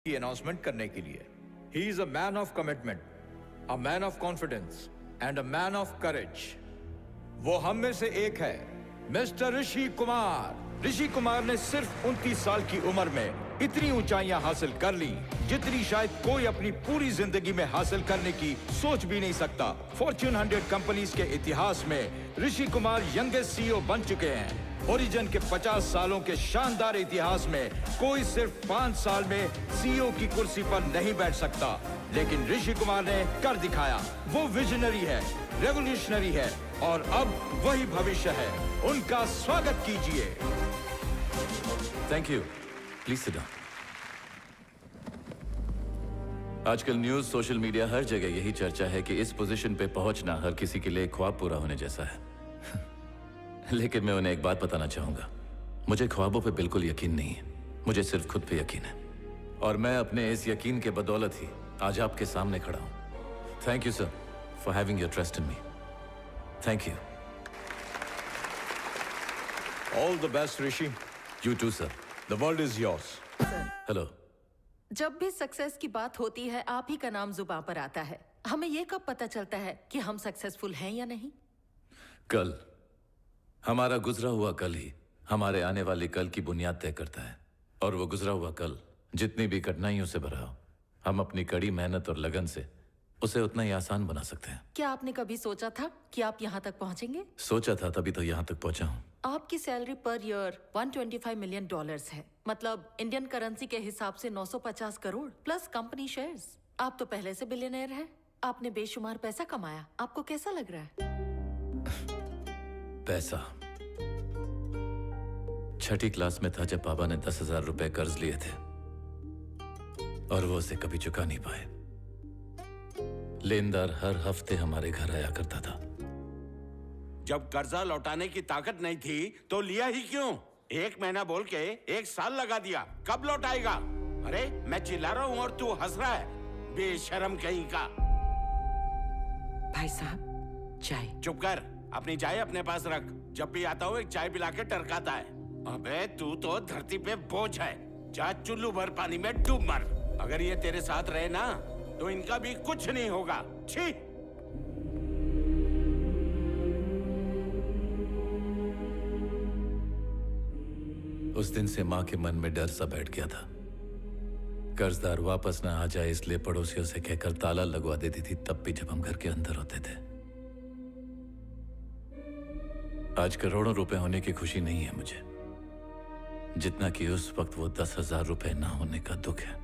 की अनाउंसमेंट करने के लिए। ही is a man of commitment, a man of confidence and a man of courage. वो हम में से एक है, मिस्टर ऋषि कुमार। ऋषि कुमार ने सिर्फ 29 साल की उम्र में इतनी ऊंचाइयां हासिल कर ली जितनी शायद कोई अपनी पूरी जिंदगी में हासिल करने की सोच भी नहीं सकता। फॉर्च्यून 100 कंपनीज के इतिहास में ऋषि कुमार यंगेस्ट सीईओ बन चुके हैं। ओरिजिन के 50 सालों के शानदार इतिहास में कोई सिर्फ 5 साल में सीईओ की कुर्सी पर नहीं बैठ सकता, लेकिन ऋषि कुमार ने कर दिखाया। वो विजनरी है, रेवोल्यूशनरी है और अब वही भविष्य है। उनका स्वागत कीजिए। Thank you. Please sit down. आजकल न्यूज, सोशल मीडिया, हर जगह यही चर्चा है कि इस पोजीशन पे पहुंचना हर किसी के लिए ख्वाब पूरा होने जैसा है। लेकिन मैं उन्हें एक बात बताना चाहूंगा, मुझे ख्वाबों पे बिल्कुल यकीन नहीं है, मुझे सिर्फ खुद पे यकीन है। और मैं अपने इस यकीन के बदौलत ही आज आपके सामने खड़ा हूं। Thank you sir for having your trust in me. Thank you. All the best Rishi. You too sir. The world is yours. Hello. जब भी सक्सेस की बात होती है आप ही का नाम जुबान पर आता है। हमें ये कब पता चलता है कि हम सक्सेसफुल हैं या नहीं? कल। हमारा गुजरा हुआ कल ही हमारे आने वाले कल की बुनियाद तय करता है। और वो गुजरा हुआ कल जितनी भी कठिनाइयों से भरा हो, हम अपनी कड़ी मेहनत और लगन से उसे उतना ही आसान बना सकते हैं। क्या आपने कभी सोचा था कि आप यहाँ तक पहुँचेंगे? सोचा था, तभी तो यहाँ तक पहुँचा हूँ। आपकी सैलरी पर ईयर $125 मिलियन है, मतलब इंडियन करेंसी के हिसाब से 950 करोड़ प्लस कंपनी शेयर्स। आप तो पहले से बिलियनर हैं। आपने बेशुमार पैसा कमाया, आपको कैसा लग रहा है? पैसा। छठी क्लास में था जब पापा ने 10,000 रुपए कर्ज लिए थे और वो उसे कभी चुका नहीं पाए। लेनदार हर हफ्ते हमारे घर आया करता था। जब कर्जा लौटाने की ताकत नहीं थी तो लिया ही क्यों? 1 महीना बोल के 1 साल लगा दिया, कब लौटाएगा? अरे मैं चिल्ला रहा हूँ और तू हंस रहा है, बेशरम कहीं का। भाई साहब चाय। चुप कर, अपनी चाय अपने पास रख। जब भी आता हूँ एक चाय पिला के टरकाता है। अबे तू तो धरती पे बोझ है, जा चुल्लू भर पानी में डूब मर। अगर ये तेरे साथ रहे ना तो इनका भी कुछ नहीं होगा। छी। उस दिन से माँ के मन में डर सा बैठ गया था। कर्जदार वापस ना आ जाए इसलिए पड़ोसियों से कहकर ताला लगवा देती थी, तब भी जब हम घर के अंदर होते थे। आज करोड़ों रुपए होने की खुशी नहीं है मुझे, जितना कि उस वक्त वो 10,000 रुपए ना होने का दुख है।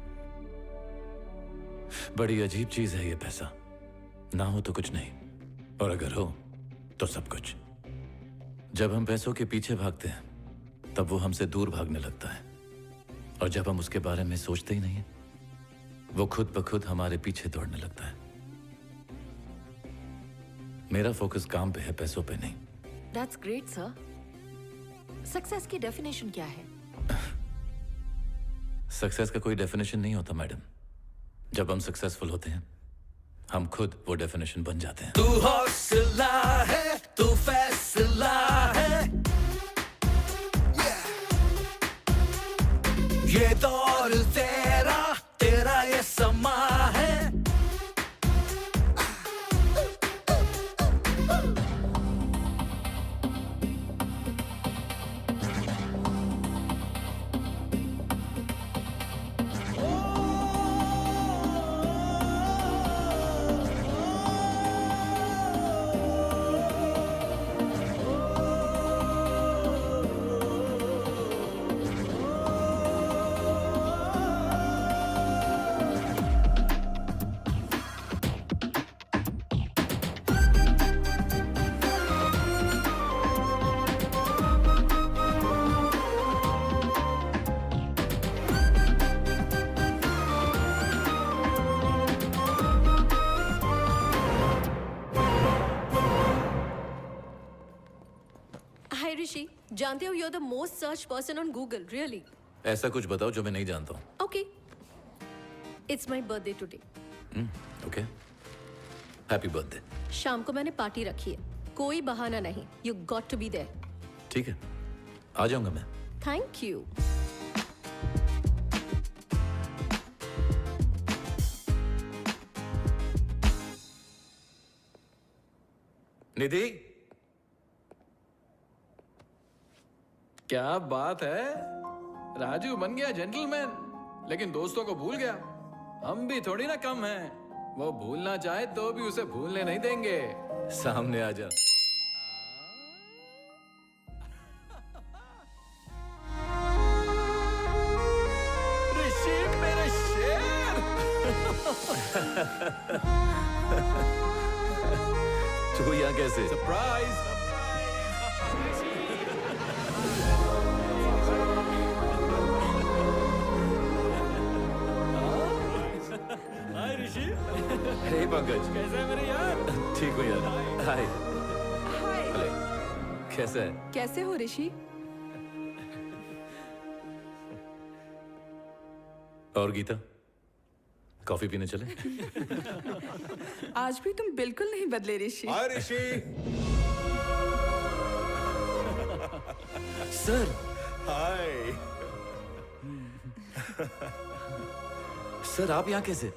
बड़ी अजीब चीज है ये पैसा। ना हो तो कुछ नहीं, और अगर हो तो सब कुछ। जब हम पैसों के पीछे भागते हैं तब वो हमसे दूर भागने लगता है, और जब हम उसके बारे में सोचते ही नहीं वो खुद ब खुद हमारे पीछे दौड़ने लगता है। मेरा फोकस काम पे है, पैसों पे नहीं। That's great, sir. सक्सेस की डेफिनेशन क्या है? सक्सेस का कोई डेफिनेशन नहीं होता मैडम। जब हम सक्सेसफुल होते हैं हम खुद वो डेफिनेशन बन जाते हैं। तू हौसला है, तू फैसला है, ये दौर तेरा, तेरा ये समा है। Hi Rishi, जानते हो you're the most searched person on Google, really? ऐसा कुछ बताओ जो मैं नहीं जानता हूँ। Okay. It's my birthday today. Okay, happy birthday. शाम को मैंने पार्टी रखी है, कोई बहाना नहीं। You got to be there. ठीक है, आ जाऊंगा मैं। Thank you. निधि, क्या बात है, राजू बन गया जेंटलमैन, लेकिन दोस्तों को भूल गया। हम भी थोड़ी ना कम हैं। वो भूलना चाहे तो भी उसे भूलने नहीं देंगे। सामने आ जा। ऋषि मेरे शेर। तू यहाँ कैसे? सरप्राइज। हाय ऋषि, हे पंकज, कैसे है मेरे यार? ठीक हो यार? हाय। हाय, हेलो, कैसा है? कैसे हो ऋषि? और गीता, कॉफी पीने चले? आज भी तुम बिल्कुल नहीं बदले ऋषि। हाय ऋषि। सर, हाय। सर आप यहाँ कैसे?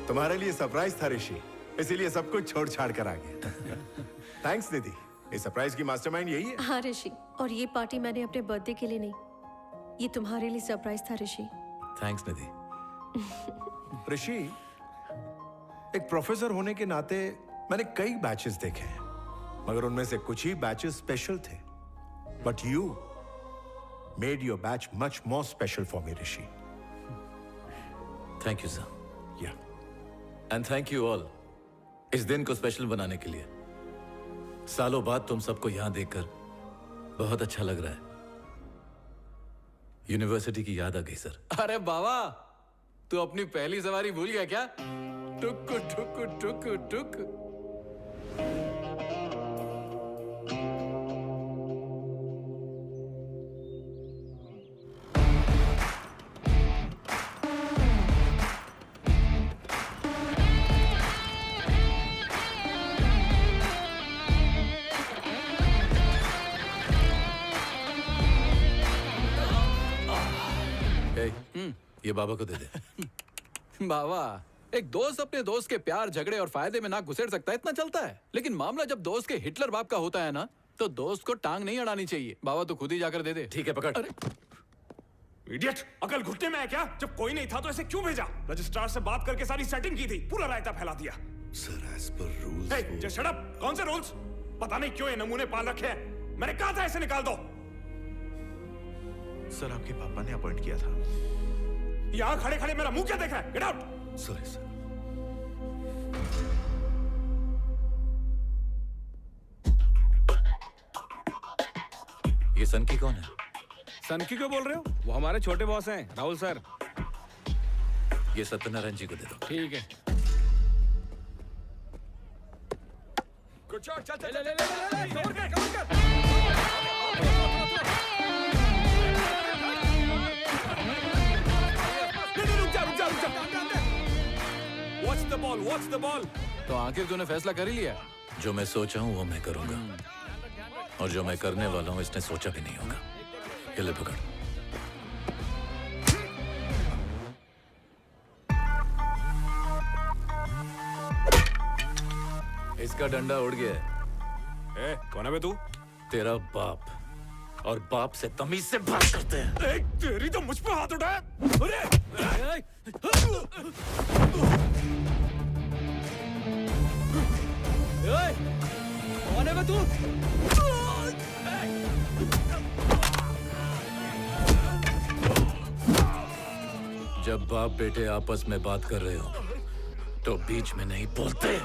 तुम्हारे लिए सरप्राइज था ऋषि, इसीलिए सब कुछ छोड़ छाड़ कर आ गया। थैंक्स निधि, इस सरप्राइज की मास्टरमाइंड यही है। हाँ ऋषि, और ये पार्टी मैंने अपने बर्थडे के लिए नहीं, ये तुम्हारे लिए सरप्राइज था ऋषि। थैंक्स निधि। ऋषि, एक प्रोफेसर होने के नाते मैंने कई बैचेस देखे हैं, मगर उनमें से कुछ ही बैचेस स्पेशल थे। But you made your batch much more special for me Rishi. Thank you sir, या एंड थैंक यू ऑल इस दिन को स्पेशल बनाने के लिए। सालों बाद तुम सबको यहां देखकर बहुत अच्छा लग रहा है। यूनिवर्सिटी की याद आ गई सर। अरे बाबा, तू अपनी पहली सवारी भूल गया क्या? टुक टुक टुक टुक। ये बाबा को दे दे। बाबा, एक दोस्त अपने दोस्त के प्यार, झगड़े और फायदे में नाक घुसेड़ सकता है, इतना चलता है। लेकिन मामला जब दोस्त के हिटलर बाप का होता है ना, तो दोस्त को टांग नहीं अड़ानी चाहिए। बाबा तू खुद ही जाकर दे दे। ठीक है, पकड़। अरे इडियट, अकल घुटने में है क्या? जब कोई नहीं था तो ऐसे क्यों भेजा? रजिस्ट्रार से बात करके सारी सेटिंग की थी, पूरा रायता फैला दिया। Sir, as per rules. Hey, just shut up! कौन से रूल्स? पता नहीं क्यों ये नमूने पाल रखे हैं। मैंने कहा था इसे निकाल दो। सर, आपके पापा ने अपॉइंट किया था। यहाँ खड़े खड़े मेरा मुंह क्या देख रहा है? Get out! Sorry sir. ये सनकी कौन है? सनकी को बोल रहे हो? वो हमारे छोटे बॉस हैं, राहुल सर। ये सत्यनारायण जी को दे दो। ठीक है। चल चल चल ले ले ले कवर कर कवर कर। रुक जा। Watch the ball, watch the ball. तो आखिर तूने फैसला कर ही लिया? जो मैं सोचा हूं वो मैं करूंगा, और जो मैं करने वाला हूं इसने सोचा भी नहीं होगा। ये ले पकड़। इसका डंडा उड़ गया है। ए, कौन है बे तू? तेरा बाप, और बाप से तमीज से बात करते हैं। तेरी तो मुझ पे हाथ उठाया। अरे! कौन है बे तू? जब बाप बेटे आपस में बात कर रहे हो तो बीच में नहीं बोलते।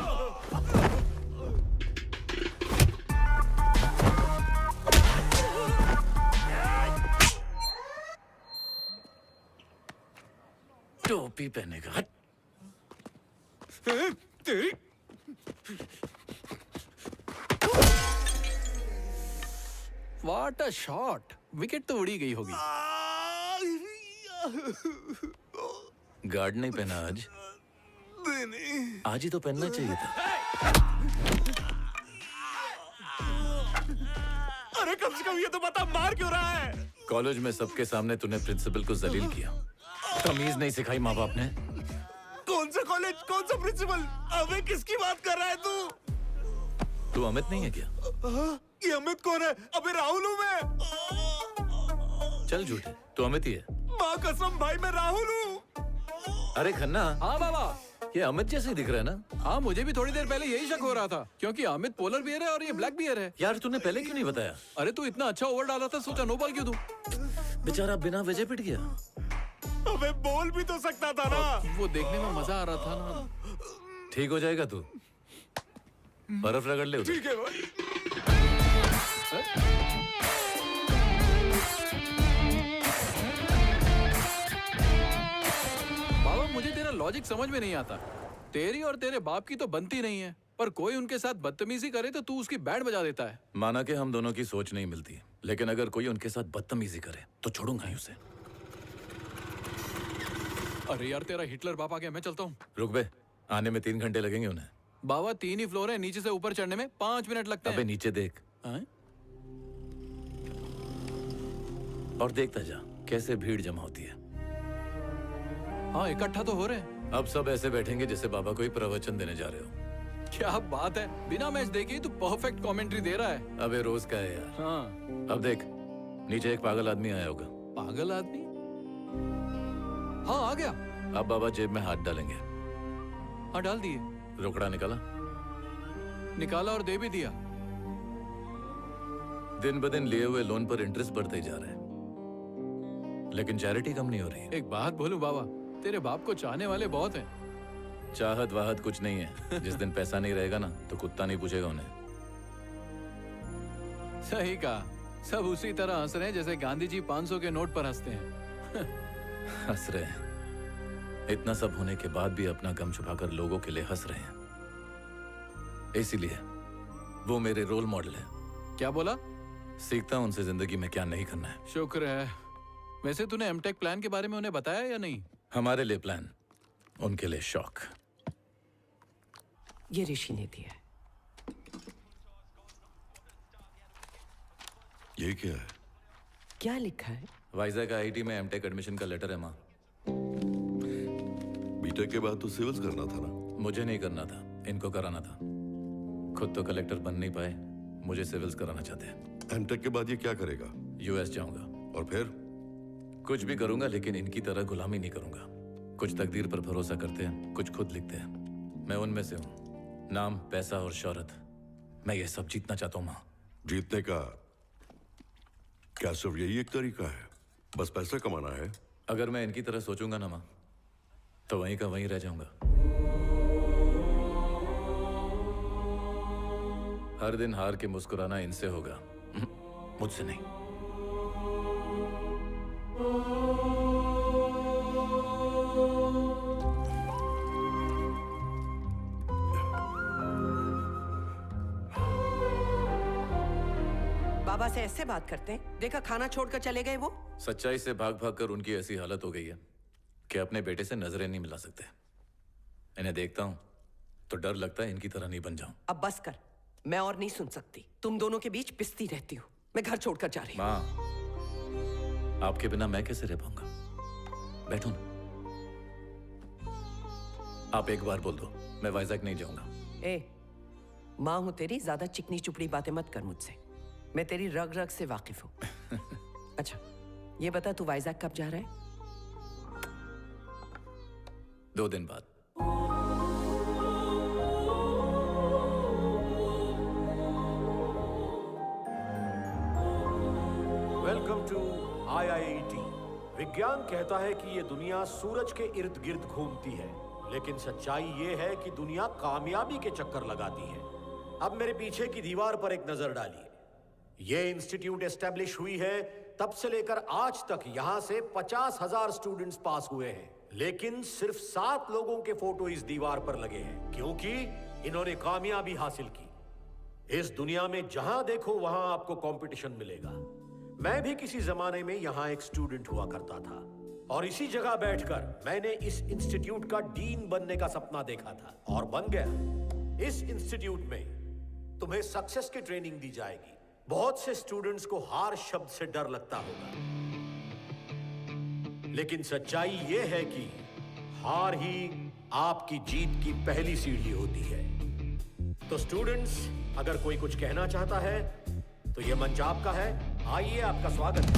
टोपी पहने का। तेरी व्हाट अ शॉट! विकेट तो उड़ी गई होगी। गार्ड नहीं पहना आज? आज ही तो पहनना चाहिए था। अरे कम से कम ये तो बता, मार क्यों रहा है? कॉलेज में सबके सामने तूने प्रिंसिपल को जलील किया। तमीज नहीं सिखाई माँ बाप ने। कौन सा कॉलेज, कौन सा प्रिंसिपल? अबे किसकी बात कर रहा है तू? तू अमित नहीं है क्या? ये अमित कौन है? अबे राहुल हूँ मैं। चल झूठे, तू अमित ही है। माँ कसम भाई मैं राहुल हूँ। अरे खन्ना, हाँ बाबा। ये अमित जैसे ही दिख रहा है ना? हाँ मुझे भी थोड़ी देर पहले यही शक हो रहा था, क्योंकि अमित पोलर बियर है और ये ब्लैक बियर है। यार तूने पहले क्यों नहीं बताया? अरे तू इतना अच्छा ओवर डाला था, सोचा नो बॉल क्यों दूं? बेचारा बिना वजह पिट गया। अबे बोल भी तो सकता था ना। वो देखने में मजा आ रहा था ना। ठीक हो जाएगा तू, बर्फ रगड़ ले उधर। ठीक है भाई। बाबा मुझे तेरा लॉजिक समझ में नहीं आता। तेरी और तेरे बाप की तो बनती नहीं है, पर कोई उनके साथ बदतमीजी करे तो तू उसकी बैंड बजा देता है। माना कि हम दोनों की सोच नहीं मिलती, लेकिन अगर कोई उनके साथ बदतमीजी करे तो छोड़ूंगा ही उसे। अरे यार तेरा हिटलर बाप आ गया, मैं चलता हूँ। रुक बे, आने में 3 घंटे लगेंगे उन्हें। बाबा 3 ही फ्लोर है, नीचे से ऊपर चढ़ने में 5 मिनट लगते अबे हैं। नीचे देख हैं? और देखता जा कैसे भीड़ जमा होती है। हाँ इकट्ठा तो हो रहे हैं। अब सब ऐसे बैठेंगे जैसे बाबा कोई प्रवचन देने जा रहे हो। क्या बात है, बिना मैच देखे ही तू परफेक्ट कमेंट्री दे रहा है। अबे रोज का है यार। हाँ अब देख, नीचे एक पागल आदमी आया होगा। पागल आदमी? हाँ आ गया। अब बाबा जेब में हाथ डालेंगे। हाँ डाल दिए। रोकड़ा निकाला? निकाला और दे भी दिया। दिन ब दिन लिए हुए लोन पर इंटरेस्ट बढ़ते ही जा रहा है, लेकिन चैरिटी कम नहीं हो रही है। एक बात बोलूं बाबा, तेरे बाप को चाहने वाले बहुत हैं। चाहत वाहत कुछ नहीं है। जिस दिन पैसा नहीं रहेगा ना तो कुत्ता नहीं पूछेगा उन्हें। सही कहा, सब उसी तरह हंस रहे हैं जैसे गांधी जी 500 के नोट पर हंसते हैं। हंस रहे हैं, इतना सब होने के बाद भी अपना गम छुपाकर लोगों के लिए हंस रहे हैं। इसीलिए वो मेरे रोल मॉडल है। क्या बोला? सीखता हूं उनसे जिंदगी में क्या नहीं करना है। शुक्र है। वैसे तूने एमटेक प्लान के बारे में उन्हें बताया या नहीं? हमारे लिए प्लान, उनके लिए शौक। ये ऋषि ने दिया है। ये क्या है? क्या लिखा है? वाइजैक आईआईटी में एमटेक एडमिशन का लेटर है माँ। बीटेक के बाद तो सिविल्स करना था ना? मुझे नहीं करना था, इनको कराना था। खुद तो कलेक्टर बन नहीं पाए, मुझे सिविल्स कराना चाहते हैं। एमटेक के बाद ये क्या करेगा? यूएस जाऊंगा। और फिर? कुछ भी करूंगा, लेकिन इनकी तरह गुलामी नहीं करूंगा। कुछ तकदीर पर भरोसा करते हैं, कुछ खुद लिखते हैं। मैं उनमें से हूँ। नाम, पैसा और शोहरत, मैं ये सब जीतना चाहता हूँ माँ। जीतने का क्या सिर्फ यही एक तरीका है? बस पैसा कमाना है? अगर मैं इनकी तरह सोचूंगा ना माँ, तो वहीं का वहीं रह जाऊंगा। हर दिन हार के मुस्कुराना इनसे होगा, मुझसे नहीं। बाबा से ऐसे बात करते हैं? देखा खाना छोड़कर चले गए वो। सच्चाई से भाग भाग कर उनकी ऐसी हालत हो गई है कि अपने बेटे से नजरें नहीं मिला सकते। इन्हें देखता हूं तो डर लगता है इनकी तरह नहीं बन जाऊं। अब बस कर, मैं और नहीं सुन सकती। तुम दोनों के बीच पिसती रहती हूँ। मैं घर छोड़कर जा रही हूँ। माँ, आपके बिना मैं कैसे रह पाऊंगा? बैठो ना। आप एक बार बोल दो, मैं वाइजैक नहीं जाऊंगा। ए, माँ हूं तेरी, ज्यादा चिकनी चुपड़ी बातें मत कर मुझसे। मैं तेरी रग रग से वाकिफ हूं। अच्छा, ये बता तू वाइजैक कब जा रहा है? 2 दिन बाद। Welcome to IIT। विज्ञान कहता है कि ये दुनिया सूरज के इर्द गिर्द घूमती है, लेकिन सच्चाई ये है कि दुनिया कामयाबी के चक्कर लगाती है। अब मेरे पीछे की दीवार पर एक नजर डालिए। ये इंस्टीट्यूट एस्टेब्लिश हुई है, तब से लेकर आज तक यहां से 50,000 स्टूडेंट्स पास हुए हैं, लेकिन सिर्फ 7 लोगों के फोटो इस दीवार पर लगे हैं, क्योंकि इन्होंने कामयाबी हासिल की। इस दुनिया में जहां देखो वहां आपको कंपटीशन मिलेगा। मैं भी किसी जमाने में यहां एक स्टूडेंट हुआ करता था, और इसी जगह बैठकर मैंने इस इंस्टीट्यूट का डीन बनने का सपना देखा था, और बन गया। इस इंस्टीट्यूट में तुम्हें सक्सेस की ट्रेनिंग दी जाएगी। बहुत से स्टूडेंट्स को हार शब्द से डर लगता होगा, लेकिन सच्चाई यह है कि हार ही आपकी जीत की पहली सीढ़ी होती है। तो स्टूडेंट्स, अगर कोई कुछ कहना चाहता है तो ये मंच आपका है। आइए, आपका स्वागत है।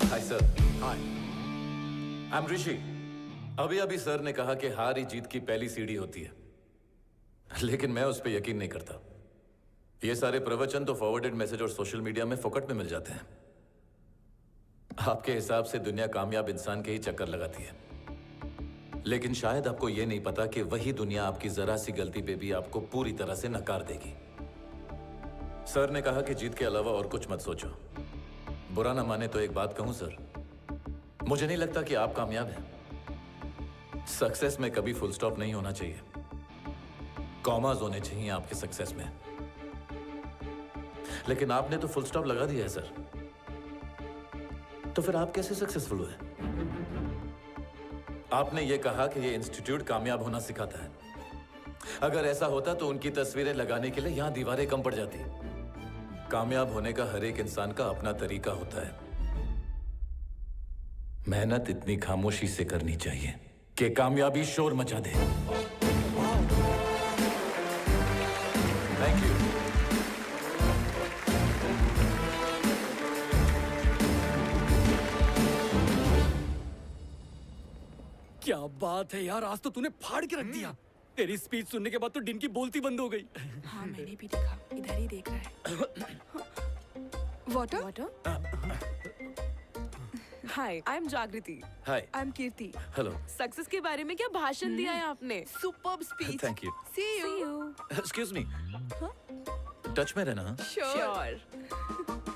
Hi sir. Hi. I am Rishi. अभी अभी सर ने कहा कि हार ही जीत की पहली सीढ़ी होती है, लेकिन मैं उस पर यकीन नहीं करता। ये सारे प्रवचन तो फॉरवर्डेड मैसेज और सोशल मीडिया में फोकट में मिल जाते हैं। आपके हिसाब से दुनिया कामयाब इंसान के ही चक्कर लगाती है, लेकिन शायद आपको यह नहीं पता कि वही दुनिया आपकी जरा सी गलती पे भी आपको पूरी तरह से नकार देगी। सर ने कहा कि जीत के अलावा और कुछ मत सोचो। बुरा ना माने तो एक बात कहूं सर, मुझे नहीं लगता कि आप कामयाब हैं। सक्सेस में कभी फुल स्टॉप नहीं होना चाहिए, कॉमास होने चाहिए आपके सक्सेस में। लेकिन आपने तो फुल स्टॉप लगा दिया है सर, तो फिर आप कैसे सक्सेसफुल हुए? आपने ये कहा कि ये इंस्टीट्यूट कामयाब होना सिखाता है। अगर ऐसा होता तो उनकी तस्वीरें लगाने के लिए यहां दीवारें कम पड़ जाती। कामयाब होने का हर एक इंसान का अपना तरीका होता है। मेहनत इतनी खामोशी से करनी चाहिए कि कामयाबी शोर मचा दे। Thank you. क्या बात है यार, आज तो तूने फाड़ के रख दिया। तेरी स्पीच सुनने के बाद तो डिन की बोलती बंद हो गई। हाँ, मैंने भी देखा, इधर ही देख रहा है। Water? Hi, I am Jagriti. Hi. I am Kirti. Hello. Success के बारे में क्या भाषण दिया है आपने? Superb speech. Thank you. See you. Excuse me, touch में रहना। श्योर।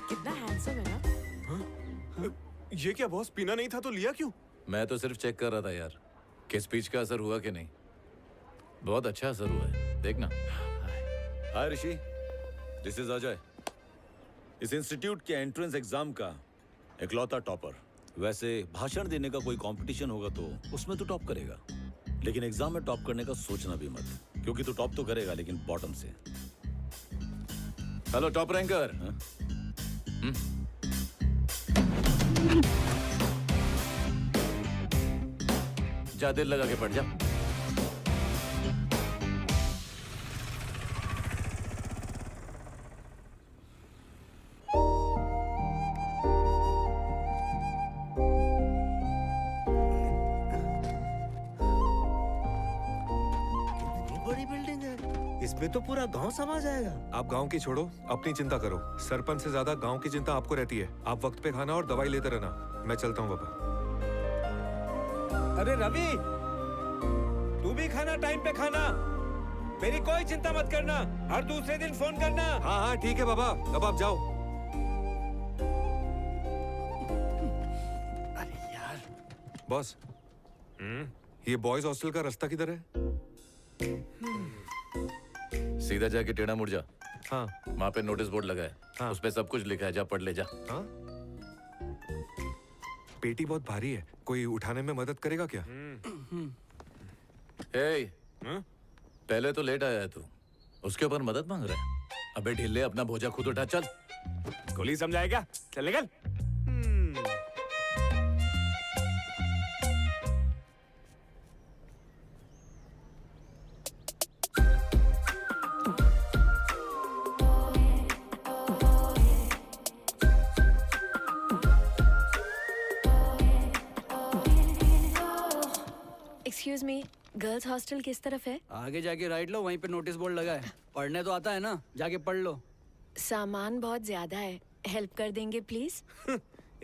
कितना हैंडसम है ना? ये क्या बॉस, पीना नहीं था तो लिया क्यों? मैं तो सिर्फ चेक कर रहा था यार कि स्पीच का असर हुआ कि नहीं। बहुत अच्छा असर हुआ है, देखना। हाय ऋषि, दिस इज अजय। इस इंस्टीट्यूट के एंट्रेंस एग्जाम का इकलौता टॉपर। वैसे भाषण देने का कोई कंपटीशन होगा तो उसमें तो टॉप करेगा, लेकिन एग्जाम में टॉप करने का सोचना भी मत, क्योंकि तू टॉप तो करेगा लेकिन बॉटम से। Hello top ranker. जा, दिल लगा के पढ़ जा। बड़ी बिल्डिंग है, इसमें तो पूरा गांव समा जाएगा। आप गांव की छोड़ो, अपनी चिंता करो। सरपंच से ज्यादा गांव की चिंता आपको रहती है। आप वक्त पे खाना और दवाई लेते रहना। मैं चलता हूँ पापा। अरे रवि, तू भी खाना टाइम पे खाना। मेरी कोई चिंता मत करना, हर दूसरे दिन फोन करना। हाँ हाँ ठीक है बाबा, अब आप जाओ। अरे यार बॉस, ये बॉयज हॉस्टल का रास्ता किधर है? सीधा जाके टेढ़ा मुड़ जा। हाँ। वहां पे नोटिस बोर्ड लगा है। हाँ। उस पे सब कुछ लिखा है, जा पढ़ ले जा। हाँ? पेटी बहुत भारी है, कोई उठाने में मदद करेगा क्या? ए, पहले तो लेट आया है तू, उसके ऊपर मदद मांग रहा है। अबे ढिल्ले, अपना भोजा खुद उठा। चल। गोली समझाएगा, चल निकल। एक्सक्यूज मी, गर्ल्स हॉस्टल किस तरफ है? आगे जाके राइट लो, वहीं पे नोटिस बोर्ड लगा है। पढ़ने तो आता है ना, जाके पढ़ लो। सामान बहुत ज्यादा है, हेल्प कर देंगे प्लीज?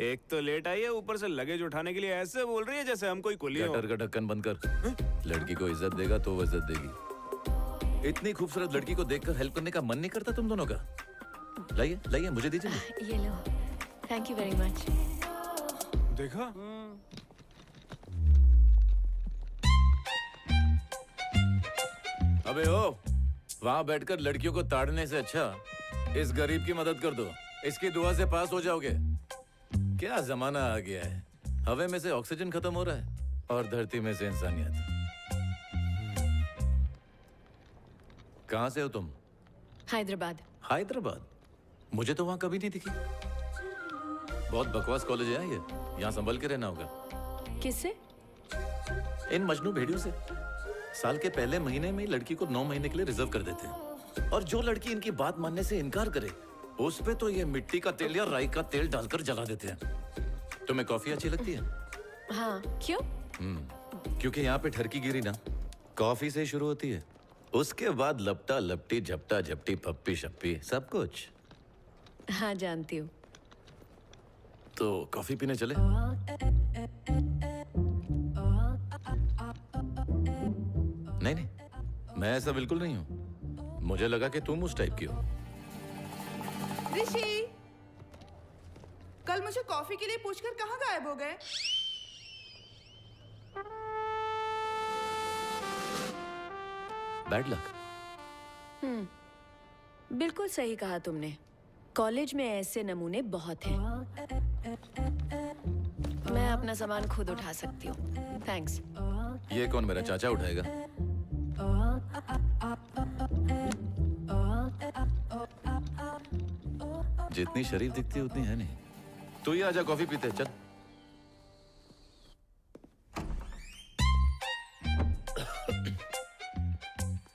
एक तो लेट आई है, ऊपर से लगेज उठाने के लिए ऐसे बोल रही है जैसे हम कोई कुली हो। गटर का ढक्कन बंद कर। लड़की को इज्जत देगा तो वो इज्जत देगी। इतनी खूबसूरत लड़की को देखकर हेल्प करने का मन नहीं करता तुम दोनों का? लाइए लाइए, मुझे दीजिए। ये लो, थैंक यू वेरी मच। देखा? अबे ओ, वहां बैठकर लड़कियों को ताड़ने से अच्छा इस गरीब की मदद कर दो। इसकी दुआ से पास हो जाओगे। क्या जमाना आ गया है, हवा में से ऑक्सीजन खत्म हो रहा है और धरती में से इंसानियत। कहां से हो तुम? हैदराबाद। हैदराबाद? मुझे तो वहां कभी नहीं दिखी। बहुत बकवास कॉलेज है ये, यहाँ संभल के रहना होगा। किससे? इन मजनू भेड़ियों से। साल के पहले महीने में लड़की को 9 महीने के लिए रिजर्व कर देते हैं, और जो लड़की इनकी बात मानने से इनकार करे उस पे तो ये मिट्टी का तेल या राई का तेल डालकर जला देते हैं। तुम्हें कॉफी अच्छी लगती है? हाँ, क्यों? क्योंकि यहाँ पे ठरकी गिरी ना कॉफी से शुरू होती है, उसके बाद लपटा लपटी झपटा झपटी पप्पी शप्पी सब कुछ। हाँ, जानती हूँ। तो कॉफी पीने चले? नहीं नहीं, मैं ऐसा बिल्कुल नहीं हूँ। मुझे लगा कि तुम उस टाइप की हो। ऋषि, कल मुझे कॉफी के लिए पूछकर कहाँ गायब हो गए? Bad luck. बिल्कुल सही कहा तुमने। कॉलेज में ऐसे नमूने बहुत हैं। मैं अपना सामान खुद उठा सकती हूँ। थैंक्स। ये कौन, मेरा चाचा उठाएगा? जितनी शरीफ दिखती है उतनी है नहीं। तू ही आजा, कॉफी पीते हैं, चल।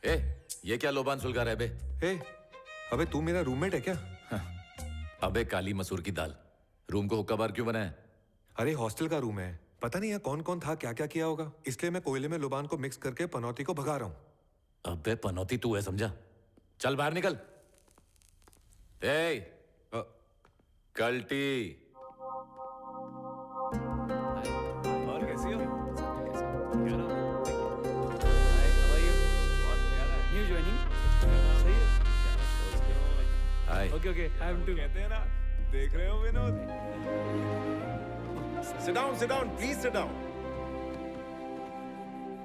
ए, ये क्या लोबान सुलगा रहा है बे? ए, अबे तू मेरा रूममेट है क्या? अबे काली मसूर की दाल, रूम को हुक्का बार क्यों बनाया? अरे हॉस्टल का रूम है, पता नहीं यहाँ कौन कौन था, क्या क्या किया होगा, इसलिए मैं कोयले में लोबान को मिक्स करके पनौती को भगा रहा हूँ। अबे पनौती तू है, समझा? चल बाहर निकल। ए, कल्टी। और कैसी हो? New joining? Hi. Okay okay, I am too. कहते हैं ना, देख रहे हो Vinod? Sit down, please sit down.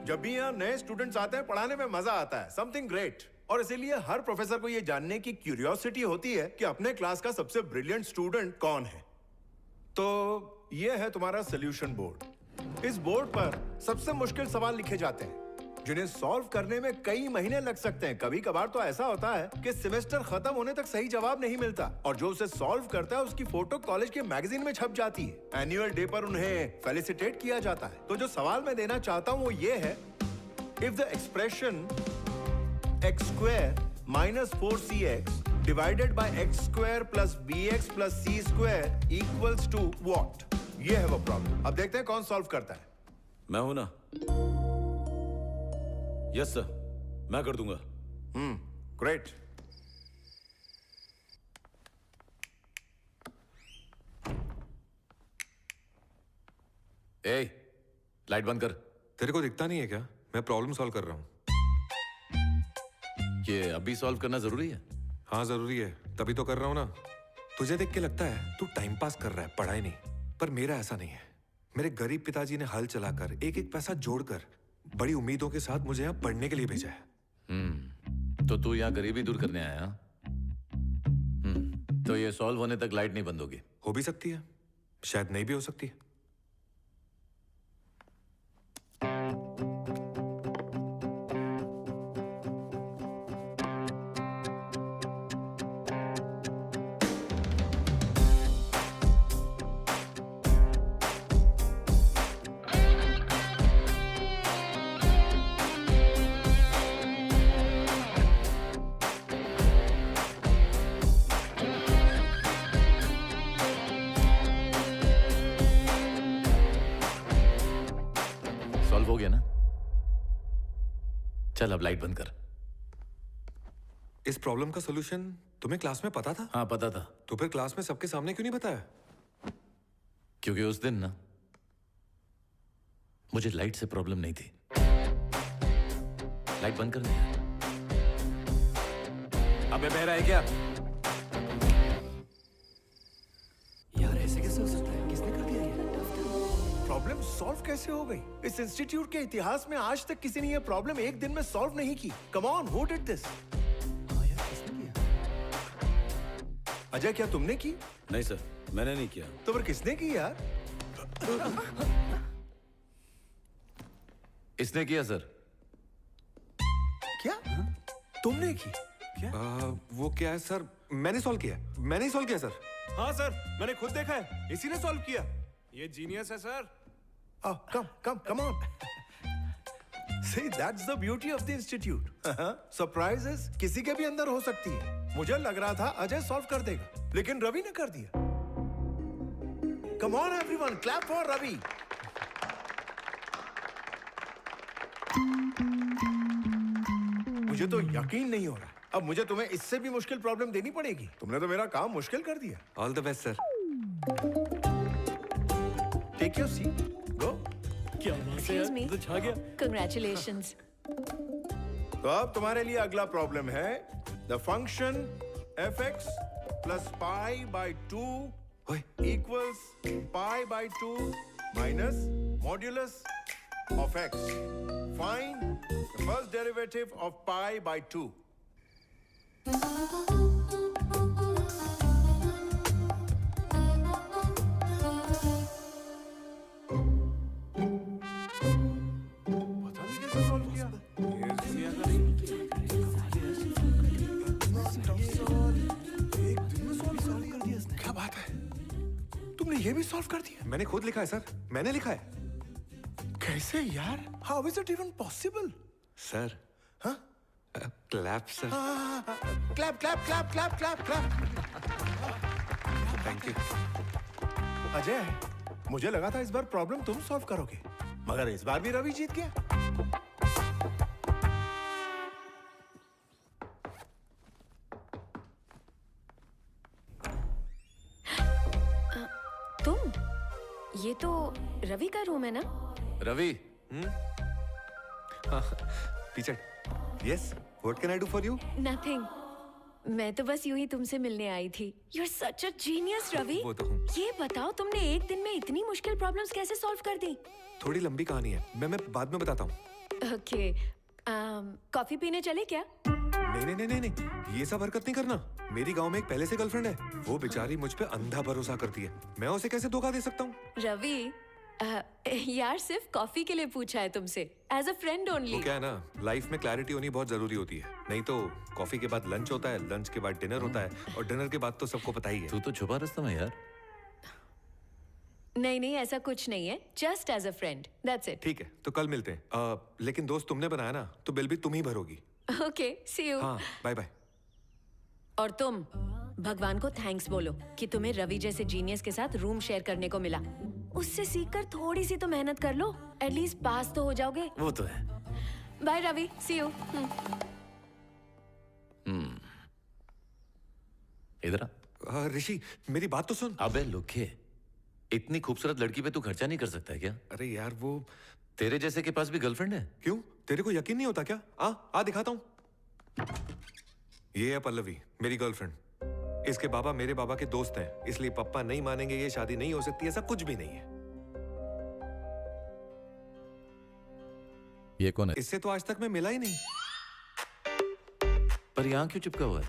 जब भी यहाँ नए स्टूडेंट्स आते हैं पढ़ाने में मजा आता है, समथिंग ग्रेट। और इसीलिए हर प्रोफेसर को ये जानने की क्यूरियोसिटी होती है कि अपने क्लास का सबसे ब्रिलियंट स्टूडेंट कौन है। तो ये है तुम्हारा सॉल्यूशन बोर्ड। इस बोर्ड पर सबसे मुश्किल सवाल लिखे जाते हैं जिन्हें सॉल्व करने में कई महीने लग सकते हैं। कभी कभार तो ऐसा होता है कि सेमेस्टर खत्म होने तक सही जवाब नहीं मिलता, और जो उसे सॉल्व करता है उसकी फोटो कॉलेज के मैगजीन में छप जाती है। एनुअल डे पर उन्हें फेलिसिटेट किया जाता है। तो जो सवाल मैं देना चाहता हूं वो ये है, if the expression x square minus 4cx divided by x square plus bx plus c square equals to what? ये है वो प्रॉब्लम। अब देखते हैं कौन सॉल्व करता है। मैं हूं ना? यस सर, मैं कर दूंगा। ग्रेट। ए, लाइट बंद कर। तेरे को दिखता नहीं है क्या? मैं प्रॉब्लम सॉल्व कर रहा हूँ। ये अभी सॉल्व करना जरूरी है? हाँ जरूरी है, तभी तो कर रहा हूँ ना। तुझे देख के लगता है तू टाइम पास कर रहा है, पढ़ाई नहीं, पर मेरा ऐसा नहीं है। मेरे गरीब पिताजी ने हल चलाकर एक एक पैसा जोड़कर बड़ी उम्मीदों के साथ मुझे यहाँ पढ़ने के लिए भेजा है। तो तू यहाँ गरीबी दूर करने आया? तो ये सॉल्व होने तक लाइट नहीं बंद होगी? हो भी सकती है, शायद नहीं भी हो सकती है। हो गया ना? चल अब लाइट बंद कर। इस प्रॉब्लम का सॉल्यूशन तुम्हें क्लास में पता था? हाँ पता था। तो फिर क्लास में सबके सामने क्यों नहीं बताया? क्योंकि उस दिन ना मुझे लाइट से प्रॉब्लम नहीं थी। लाइट बंद करनी है। अबे बहरा है क्या? यार ऐसे कैसे हो सकता है? किसने कर दिया ये? प्रॉब्लम सॉल्व कैसे हो गई? इस इंस्टीट्यूट के इतिहास में आज तक किसी ने ये प्रॉब्लम एक दिन में सॉल्व नहीं की। Come on, who did this? Ajay, क्या तुमने की? नहीं सर, मैंने नहीं किया। तो फिर किसने की यार? इसने किया सर। क्या? तुमने की? क्या? वो क्या है सर? मैंने सॉल्व किया। मैंने ही सॉल्व किया सर। हाँ सर, मैंने खुद देखा है, इसी ने सॉल्व किया। ये जीनियस है sir. Come on. See, that's the beauty of the institute. Surprises किसी के भी अंदर हो सकती है. मुझे लग रहा था अजय सॉल्व कर देगा, लेकिन रवि ने कर दिया. Come on everyone, clap for Ravi. मुझे तो यकीन नहीं हो रहा. अब मुझे तुम्हें इससे भी मुश्किल प्रॉब्लम देनी पड़ेगी. तुमने तो मेरा काम मुश्किल कर दिया. All the best sir. Take your seat. Go. क्या बात है Excuse यार, me. तो छा गया. Congratulations. तो अब तुम्हारे लिए अगला प्रॉब्लम है the function fx plus pi by 2 equals pi by 2 minus modulus of x. Find the first derivative of pi by 2. पता नहीं कैसे सॉल्व किया. क्या बात है? तुमने ये भी सॉल्व कर दिया? मैंने खुद लिखा है सर. मैंने लिखा है. कैसे यार? How is it even possible? Sir. हाँ? Clap sir. Clap clap clap clap clap clap. Thank you. Ajay, मुझे लगा था इस बार प्रॉब्लम तुम सॉल्व करोगे, मगर इस बार भी रवि जीत गया. तुम? ये तो रवि का रूम है ना? Ravi. Teacher. Yes. What can I do for you? Nothing. मैं तो बस यूं ही तुमसे मिलने आई थी. You're such a genius, Ravi. वो तो हूँ. ये बताओ तुमने एक दिन में इतनी मुश्किल प्रॉब्लम्स कैसे सॉल्व कर दी? थोड़ी लंबी कहानी है. मैं बाद में बताता हूँ. ओके. कॉफी पीने चले क्या? नहीं. ये सब हरकत नहीं करना. मेरी गांव में एक पहले से गर्लफ्रेंड है. वो बेचारी मुझ पे अंधा भरोसा करती है. मैं उसे कैसे धोखा दे सकता हूँ? रवि, यार सिर्फ कॉफी के लिए पूछा है तुमसे. As a friend only. वो क्या है ना, लाइफ में क्लैरिटी होनी बहुत जरूरी होती है. नहीं तो कॉफी के बाद लंच होता है, लंच के बाद डिनर होता है, और डिनर के बाद तो सबको पता ही है. तू तो छुपा रस्तम है यार. नहीं, ऐसा कुछ नहीं है. Just as a friend. That's it. ठीक है, तो कल मिलते हैं. लेकिन दोस्त तुमने बनाया ना, तो बिल भी तुम ही भरोगी. Okay, see you. हाँ, बाय बाय. और तुम भगवान को थैंक्स बोलो कि तुम्हें रवि जैसे जीनियस के साथ रूम शेयर करने को मिला. उससे सीखकर थोड़ी सी तो मेहनत कर लो. एटलीस्ट पास तो हो जाओगे. वो तो है. Bye Ravi, see you. इधर आ. ऋषि, मेरी बात तो सुन. अबे लुखे, इतनी खूबसूरत लड़की पे तू खर्चा नहीं कर सकता है क्या? अरे यार, वो तेरे जैसे के पास भी गर्लफ्रेंड है. क्यों? तेरे को यकीन नहीं होता क्या? आ दिखाता हूँ. ये है पल्लवी, मेरी गर्लफ्रेंड. इसके बाबा मेरे बाबा के दोस्त हैं, इसलिए पापा नहीं मानेंगे ये शादी नहीं हो सकती. ऐसा कुछ भी नहीं है. ये कौन है? इससे तो आज तक मैं मिला ही नहीं. पर यहाँ क्यों चिपका हुआ है?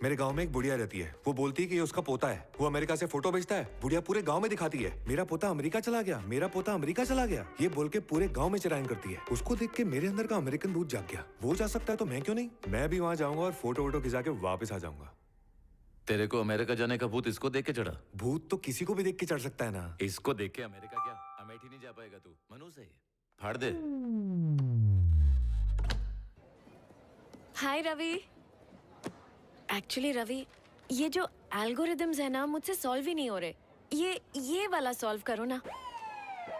मेरे गांव में एक बुढ़िया रहती है. वो बोलती है कि ये उसका पोता है. वो अमेरिका से फोटो भेजता है. बुढ़िया पूरे गांव में दिखाती है, मेरा पोता अमेरिका चला गया, मेरा पोता अमेरिका चला गया. ये बोल के पूरे गांव में चिरायन करती है. उसको देख के मेरे अंदर का अमेरिकन भूत जाग गया. वो जा सकता है तो मैं क्यों नहीं? मैं भी वहां जाऊंगा और फोटो खिंचा के वापस आ जाऊंगा. तेरे को अमेरिका जाने का भूत इसको देख के चढ़ा? भूत तो किसी को भी देख के चढ़ सकता है ना. इसको देख के अमेरिका क्या अमेठी नहीं जा पाएगा तू. मनु से फाड़ दे. हाय रवि. एक्चुअली रवि, ये जो एल्गोरिदम्स है ना, मुझसे सॉल्व ही नहीं हो रहे. ये वाला सॉल्व करो ना.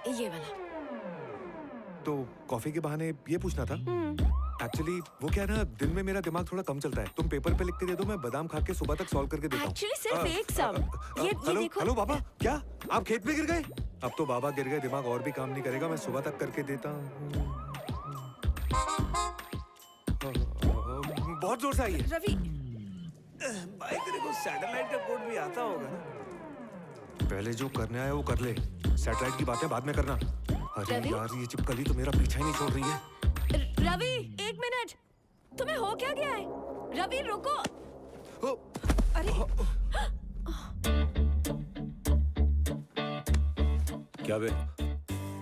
ये वाला. तो कॉफी के बहाने ये पूछना था. एक्चुअली वो क्या है ना, दिन में मेरा दिमाग थोड़ा कम चलता है. तुम पेपर पे लिख के दे दो, मैं बादाम खा के सुबह तक सॉल्व करके देता हूँ. एक्चुअली सिर्फ एक सम. ये देखो. हेलो बाबा, क्या आप खेत में गिर गए? अब तो बाबा गिर गए, दिमाग और भी काम नहीं करेगा. मैं सुबह तक करके देता हूँ. बहुत जोर से आई है. रवि, भाई तेरे को सैटेलाइट का कोड भी आता होगा ना? पहले जो करने आया वो कर ले. सैटेलाइट की बातें बाद में करना. अरे रवि? यार, ये चिपकली तो मेरा पीछा ही नहीं छोड़ रही है. रवि, एक मिनट. तुम्हें हो क्या गया है? रवि रुको. अरे क्या बे,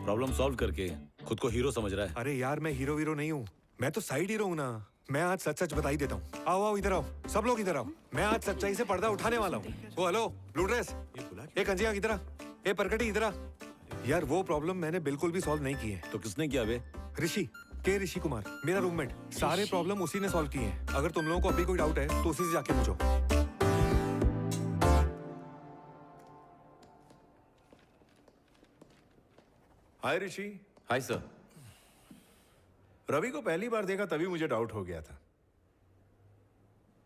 प्रॉब्लम सॉल्व करके खुद को हीरो समझ रहा है? अरे यार, मैं हीरो वीरो नहीं हूँ. मैं तो साइड हीरो हूँ ना. मैं आज सच सच बता ही देता हूँ. आओ इधर आओ, सब लोग इधर आओ. मैं आज सच्चाई से पर्दा उठाने वाला हूँ. ओ हेलो ब्लू ड्रेस, ए कंजिया इधर आ, ए परकटी इधर आ. यार वो प्रॉब्लम मैंने बिल्कुल भी सॉल्व नहीं की है. तो किसने किया बे? ऋषि. के ऋषि कुमार, मेरा रूममेट। सारे प्रॉब्लम उसी ने सॉल्व किए हैं। अगर तुम लोगों को अभी कोई डाउट है तो उसी से जाके पूछो। हाय ऋषि। Hi sir. रवि को पहली बार देखा तभी मुझे डाउट हो गया था,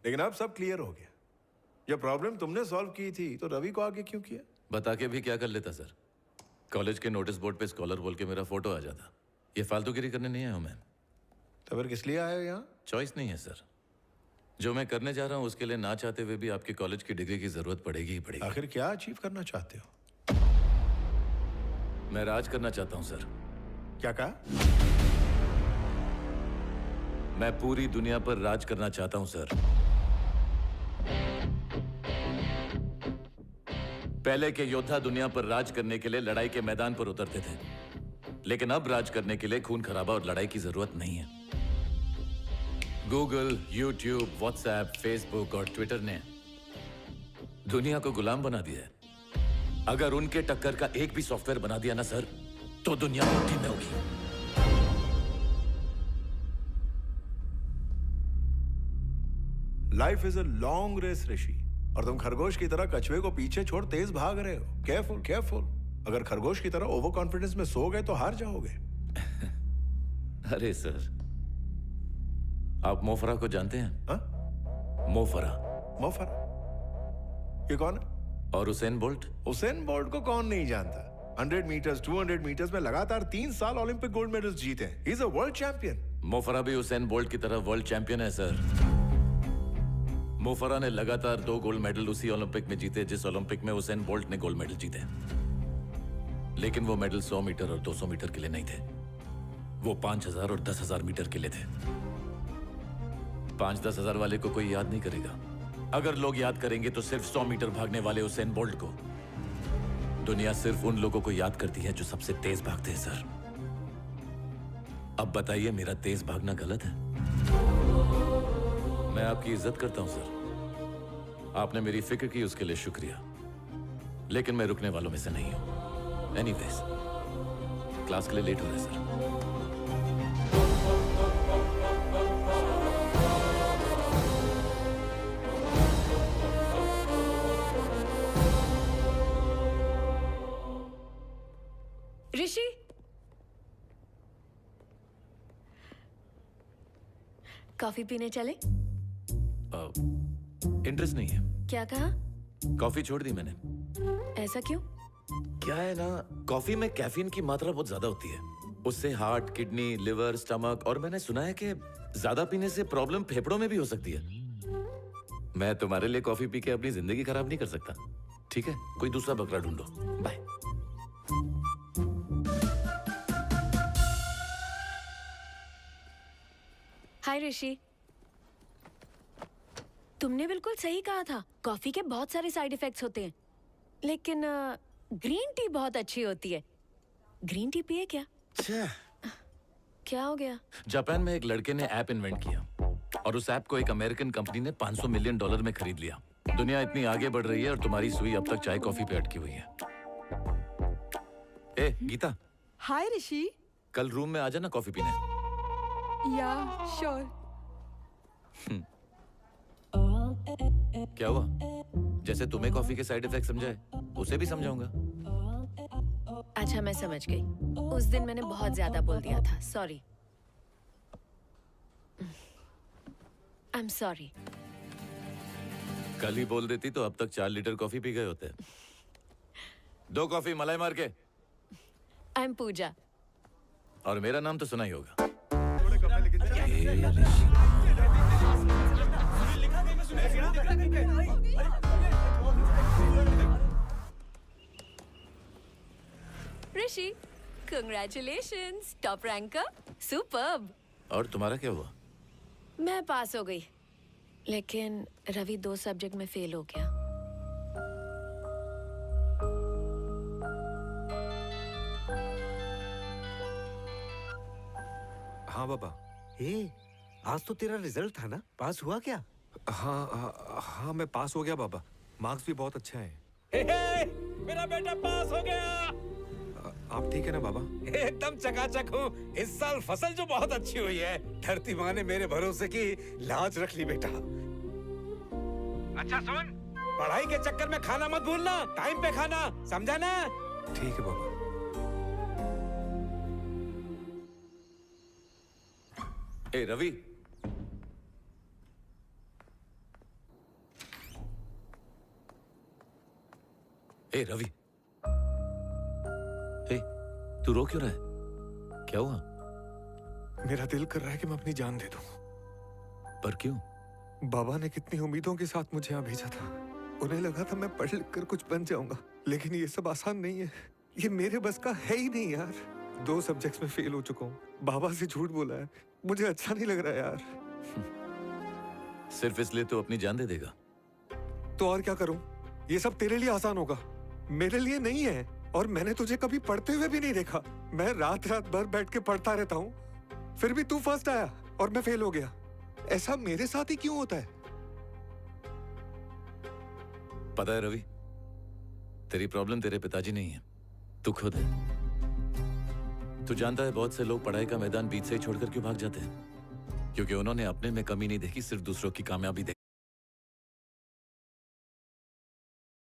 लेकिन अब सब क्लियर हो गया। जब प्रॉब्लम तुमने सॉल्व की थी तो रवि को आगे क्यों किया? बता के भी क्या कर लेता सर। कॉलेज के नोटिस बोर्ड पे स्कॉलर बोल के मेरा फोटो आ जाता। ये फालतूगिरी करने नहीं आया हूं मैं। तो फिर किस लिए आए हो यहाँ? चॉइस नहीं है सर। जो मैं करने जा रहा हूँ उसके लिए ना चाहते हुए भी आपके कॉलेज की डिग्री की जरूरत पड़ेगी ही पड़ेगी। आखिर क्या अचीव करना चाहते हो? मैं राज करना चाहता हूँ सर। क्या कहा? मैं पूरी दुनिया पर राज करना चाहता हूँ सर। पहले के योद्धा दुनिया पर राज करने के लिए लड़ाई के मैदान पर उतरते थे, लेकिन अब राज करने के लिए खून खराबा और लड़ाई की जरूरत नहीं है। गूगल, यूट्यूब, व्हाट्सएप, फेसबुक और ट्विटर ने दुनिया को गुलाम बना दिया है। अगर उनके टक्कर का एक भी सॉफ्टवेयर बना दिया ना सर, तो दुनिया मुट्ठी में होगी। Life is a long race Rishi, और तुम खरगोश की तरह कछुए को पीछे छोड़ तेज भाग रहे हो। Careful careful. अगर खरगोश की तरह ओवर कॉन्फिडेंस में सो गए तो हार जाओगे। अरे सर, आप मोफरा को जानते हैं? हा? मोफरा। मोफरा? ये कौन है? और उसेन बोल्ट? उसेन बोल्ट को कौन नहीं जानता। 100 मीटर्स, 200 मीटर्स में लगातार 3 साल ओलंपिक गोल्ड मेडल्स जीते हैं। He is a world champion. Mo Farah भी उसेन बोल्ट की तरह वर्ल्ड चैंपियन है सर। मोफरा ने लगातार 2 गोल्ड मेडल उसी ओलंपिक में जीते जिस ओलंपिक में उसेन बोल्ट ने गोल्ड मेडल जीते। लेकिन वो मेडल 100 मीटर और 200 मीटर के लिए नहीं थे, वो 5000 और 10,000 मीटर के लिए थे। 5-10 हजार वाले को कोई याद नहीं करेगा। अगर लोग याद करेंगे तो सिर्फ 100 मीटर भागने वाले उसेन बोल्ट को। दुनिया सिर्फ उन लोगों को याद करती है जो सबसे तेज भागते हैं सर। अब बताइए, मेरा तेज भागना गलत है? मैं आपकी इज्जत करता हूं सर। आपने मेरी फिक्र की, उसके लिए शुक्रिया। लेकिन मैं रुकने वालों में से नहीं हूं। एनीवेज, क्लास के लिए लेट हो रहा है सर। ऋषि, कॉफी पीने चले? इंटरेस्ट नहीं है। क्या कहा? कॉफी छोड़ दी मैंने। ऐसा क्यों? क्या है ना, कॉफी में कैफीन की मात्रा बहुत ज्यादा होती है। उससे हार्ट, किडनी, लिवर, स्टमक, और मैंने सुना है कि ज्यादा पीने से प्रॉब्लम फेफड़ों में भी हो सकती है। मैं तुम्हारे लिए कॉफी पी के अपनी जिंदगी खराब नहीं कर सकता। ठीक है, कोई दूसरा बकरा ढूंढो। बाय। हाय ऋषि, तुमने बिल्कुल सही कहा था। कॉफी के बहुत सारे साइड इफेक्ट्स होते हैं, लेकिन ग्रीन टी बहुत अच्छी होती है। ग्रीन टी पिए क्या? क्या हो गया? जापान में एक लड़के ने ऐप इन्वेंट किया, और उस ऐप को एक अमेरिकन कंपनी ने $500 मिलियन में खरीद लिया। दुनिया इतनी आगे बढ़ रही है और तुम्हारी सुई अब तक चाय कॉफी पे अटकी हुई है। ए गीता, हाय ऋषि। कल रूम में आ जाना कॉफी पीने। या श्योर। क्या हुआ? जैसे तुम्हें कॉफी के साइड इफेक्ट समझाए, उसे भी समझाऊंगा। अच्छा, मैं समझ गई। उस दिन मैंने बहुत ज्यादा बोल दिया था। सॉरी। I am sorry. कल ही बोल देती तो अब तक 4 लीटर कॉफी पी गए होते। 2 कॉफी मलाई मार के। आई एम पूजा। और मेरा नाम तो सुना ही होगा। ऋषि, कंग्रेचुलेशंस, टॉप रैंकर, सुपर्ब। और तुम्हारा क्या हुआ? मैं पास हो गई, लेकिन रवि 2 सब्जेक्ट में फेल हो गया। हाँ बाबा। आज तो तेरा रिजल्ट था ना, पास हुआ क्या? हाँ, मैं पास हो गया बाबा। मार्क्स भी बहुत अच्छा है। मेरा बेटा पास हो गया। आप ठीक है ना बाबा? एकदम चकाचक हूँ। इस साल फसल जो बहुत अच्छी हुई है। धरती माँ ने मेरे भरोसे की लाज रख ली बेटा। अच्छा सुन, पढ़ाई के चक्कर में खाना मत भूलना, टाइम पे खाना, समझा ना? ठीक है बाबा। ए रवि, ए रवि, ए तू रो क्यों रहा है? क्या हुआ? मेरा दिल कर रहा है कि मैं अपनी जान दे दूं। पर क्यों? बाबा ने कितनी उम्मीदों के साथ मुझे यहाँ भेजा था। उन्हें लगा था मैं पढ़ लिख कर कुछ बन जाऊंगा, लेकिन ये सब आसान नहीं है। ये मेरे बस का है ही नहीं यार। 2 सब्जेक्ट्स में फेल हो चुका हूँ। बाबा से झूठ बोला है। मुझे अच्छा नहीं लग रहा यार। सिर्फ इसलिए तू अपनी जान दे देगा? तो और क्या करूं? ये सब तेरे लिए आसान होगा, मेरे लिए नहीं है। और मैंने तुझे कभी पढ़ते हुए भी नहीं देखा। मैं रात रात भर बैठ के पढ़ता रहता हूँ, फिर भी तू फर्स्ट आया और मैं फेल हो गया। ऐसा मेरे साथ ही क्यों होता है? पता है रवि, तेरी प्रॉब्लम तेरे पिताजी नहीं है, तू खुद है। तू जानता है बहुत से लोग पढ़ाई का मैदान बीच से ही छोड़कर क्यों भाग जाते हैं? क्योंकि उन्होंने अपने में कमी नहीं देखी, सिर्फ दूसरों की कामयाबी देखी।